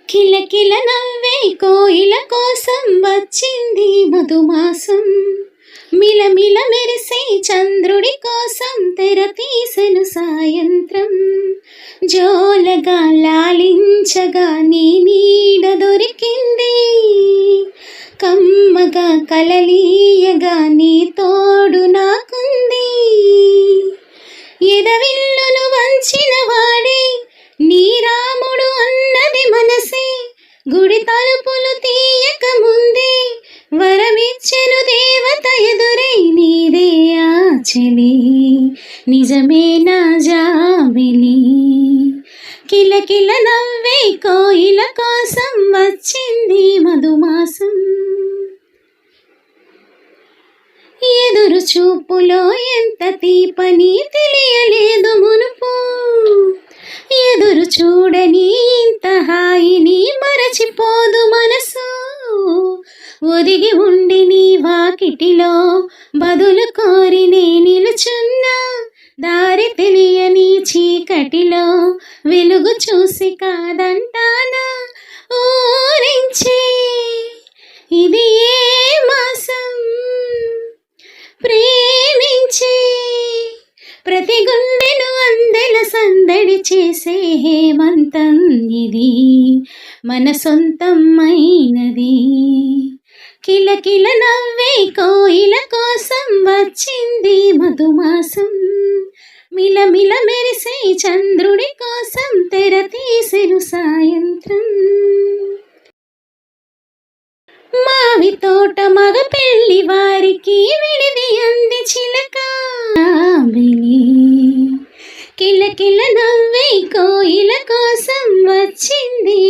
కిలకిల నవ్వే కోయిల కోసం వచ్చింది మధుమాసం. మిలమిల మెరిసే చంద్రుడి కోసం తెర తీసెను సాయంత్రం. జోలగా లాలించగా నీ నీడ దొరికింది. కమ్మగా కలలీయగా నీ తోడు నాకుంది. ఎదవిల్లును వంచిన వాడే నీ రాముడు అన్నది మనసే. గుడి తలుపులు తీయక ముందే వరమిచ్చెను దేవత ఎదురై. నీదే ఆచలి నిజమే నా జాబిలి. కిలకిల నవ్వే కోయిల కోసం వచ్చింది మధుమాసం. ఎదురు చూపులో ఎంత తీపని తెలియలేదు మునుపు. ఎదురు చూడని ఇంత హాయిని మరచిపోదు మనసు. ఒదిగి ఉండి నీ వాకిటిలో బదులు కోరి నే నిలుచున్నా. దారి తెలియని చీకటిలో వెలుగు చూసి కాదంటానా. ఊరించే ఇది ఏ మాసం, ప్రేమించే ప్రతి గుండెను అందెల సందడి చేసే హేమంతం ఇది మన సొంతమైనది. కిలకిల నవ్వే కోయిల కోసం వచ్చింది మధుమాసం. మిలమిల మెరిసే చంద్రుడి కోసం తెర తీసెను సాయంత్రం. మావి తోట మగ పెళ్లి వారికి విడిది అంది చిలక. కిలకిల నవ్వే కోయిల కోసం వచ్చింది